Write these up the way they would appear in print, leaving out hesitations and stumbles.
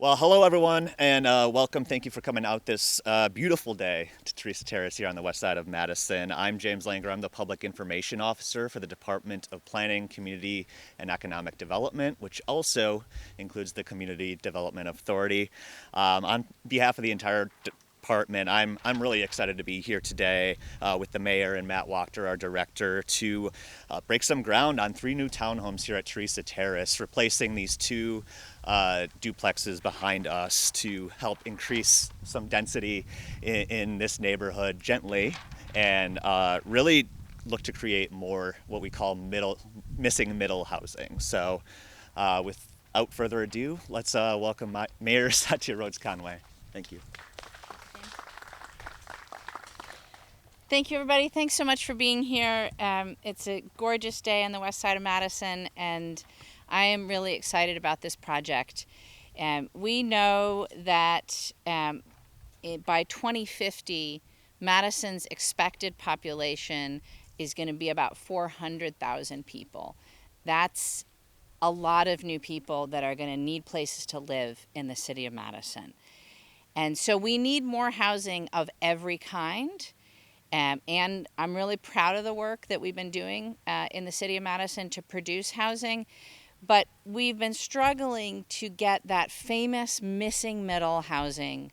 Well, hello everyone, and welcome. Thank you for coming out this beautiful day to Theresa Terrace here on the west side of Madison. I'm James Langer. I'm the Public Information Officer for the Department of Planning, Community, and Economic Development, which also includes the Community Development Authority. On behalf of the entire department, I'm really excited to be here today with the mayor and Matt Wachter, our director, to break some ground on 3 new townhomes here at Theresa Terrace, replacing these 2 duplexes behind us to help increase some density in this neighborhood gently and really look to create more what we call missing middle housing. So without further ado, let's welcome Mayor Satya Rhodes-Conway. Thank you. Thank you, everybody. Thanks so much for being here. It's a gorgeous day on the west side of Madison, and I am really excited about this project. We know that by 2050, Madison's expected population is going to be about 400,000 people. That's a lot of new people that are going to need places to live in the city of Madison. And so we need more housing of every kind. And I'm really proud of the work that we've been doing in the city of Madison to produce housing. But we've been struggling to get that famous missing middle housing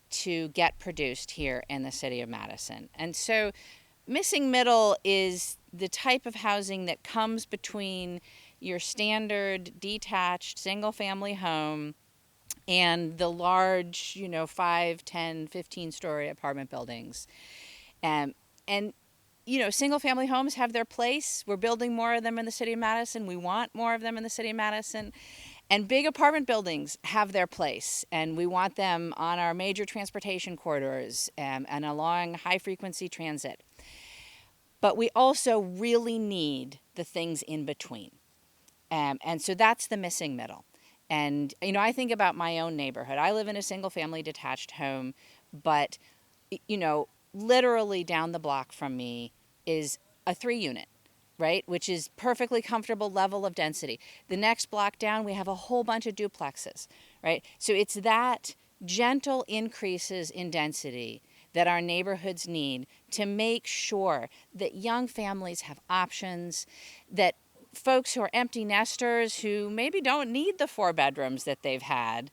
to get produced here in the city of Madison. And so missing middle is the type of housing that comes between your standard detached single family home and the large, 5, 10, 15-story apartment buildings. And single family homes have their place. We're building more of them in the city of Madison. We want more of them in the city of Madison. And big apartment buildings have their place. And we want them on our major transportation corridors and along high frequency transit. But we also really need the things in between. And so that's the missing middle. And, I think about my own neighborhood. I live in a single family detached home, but, literally down the block from me is a 3-unit, right? Which is perfectly comfortable level of density. The next block down, we have a whole bunch of duplexes, right? So it's that gentle increases in density that our neighborhoods need to make sure that young families have options, that folks who are empty nesters who maybe don't need the 4 bedrooms that they've had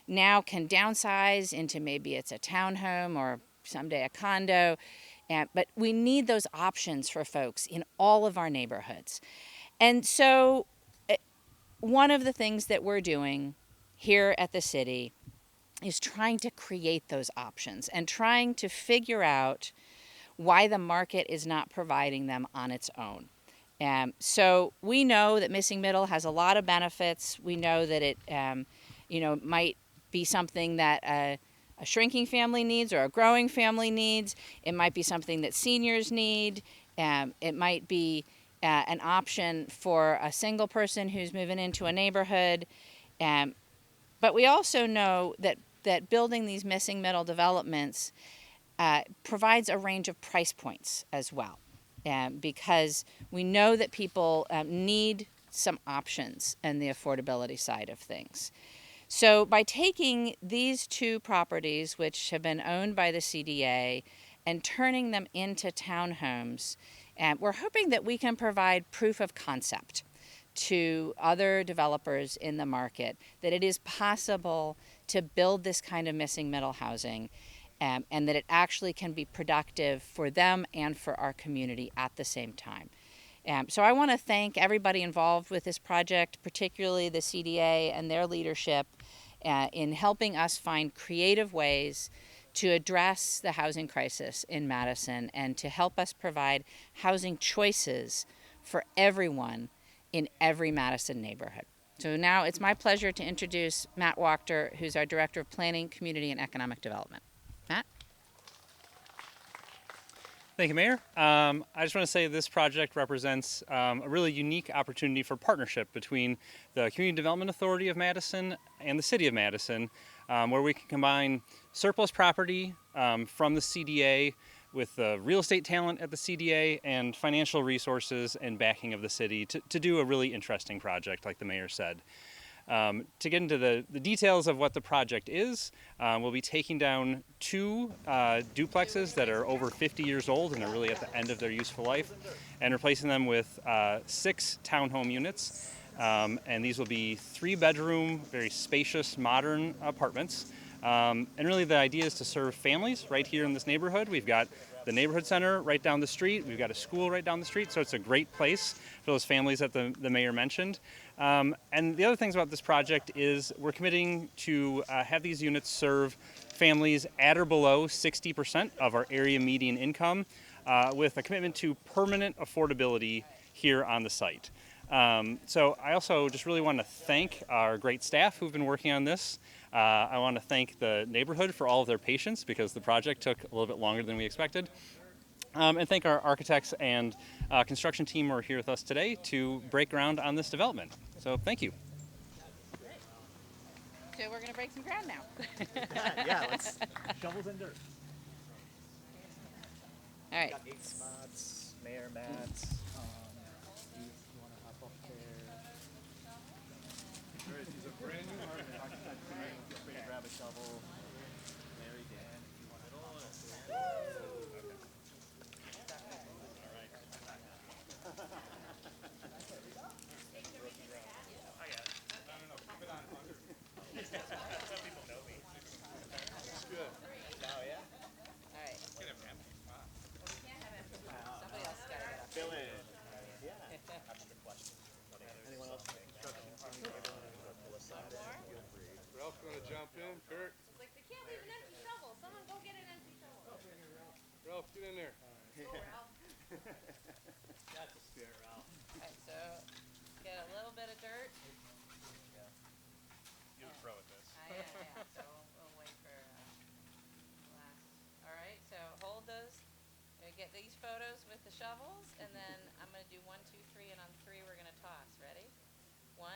now can downsize into maybe it's a townhome or someday a condo. But we need those options for folks in all of our neighborhoods. And so one of the things that we're doing here at the city is trying to create those options and trying to figure out why the market is not providing them on its own. So we know that missing middle has a lot of benefits. We know that it might be something that a shrinking family needs or a growing family needs. It might be something that seniors need. It might be an option for a single person who's moving into a neighborhood. But we also know that building these missing middle developments provides a range of price points as well. Because we know that people need some options in the affordability side of things. So by taking these 2 properties, which have been owned by the CDA, and turning them into townhomes, we're hoping that we can provide proof of concept to other developers in the market that it is possible to build this kind of missing middle housing, and that it actually can be productive for them and for our community at the same time. So I want to thank everybody involved with this project, particularly the CDA and their leadership in helping us find creative ways to address the housing crisis in Madison and to help us provide housing choices for everyone in every Madison neighborhood. So now it's my pleasure to introduce Matt Wachter, who's our Director of Planning, Community, and Economic Development. Matt? Thank you, Mayor. I just want to say this project represents a really unique opportunity for partnership between the Community Development Authority of Madison and the City of Madison, where we can combine surplus property from the CDA with the real estate talent at the CDA and financial resources and backing of the city to do a really interesting project, like the Mayor said. To get into the details of what the project is, we'll be taking down 2 duplexes that are over 50 years old and are really at the end of their useful life, and replacing them with 6 townhome units. And these will be 3-bedroom, very spacious, modern apartments. And really the idea is to serve families right here in this neighborhood. We've got the neighborhood center right down the street. We've got a school right down the street, so it's a great place for those families that the mayor mentioned. And the other things about this project is we're committing to have these units serve families at or below 60% of our area median income, with a commitment to permanent affordability here on the site. So I also just really want to thank our great staff who've been working on this. I want to thank the neighborhood for all of their patience because the project took a little bit longer than we expected. And thank our architects and construction team who are here with us today to break ground on this development. So thank you. So we're going to break some ground now. Yeah, let's shovels and dirt. All right. Got 8 spots, mayor mats. Steve, you want to hop up there? All right, these are brand new architects. Feel free to grab a shovel. Larry, Dan, if you want to hop up there. All right. Well, we can't have empty spots. Somebody else got to get up. Fill in. Yeah. That's a good question. Anyone else? Ralph, you want to jump in? Kurt? It's like they can't leave an empty shovel. Someone go get an empty shovel. Ralph, get in there. That's a spirit, Ralph. All right, so get a little bit of dirt. You're a pro at this. Yeah. So we'll wait for last. All right, so hold those. Get these photos with the shovels, and then I'm going to do 1, 2, 3, and on 3 we're going to toss. Ready? 1,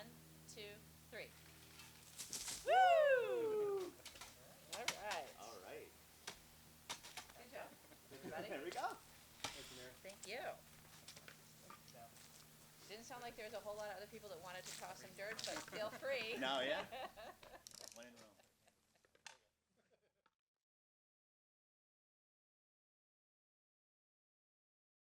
2, 3. Woo! All right. All right. Good job, everybody. There we go. Thank you. Didn't sound like there was a whole lot of other people that wanted to toss some dirt, but feel free. No, yeah. When in Rome.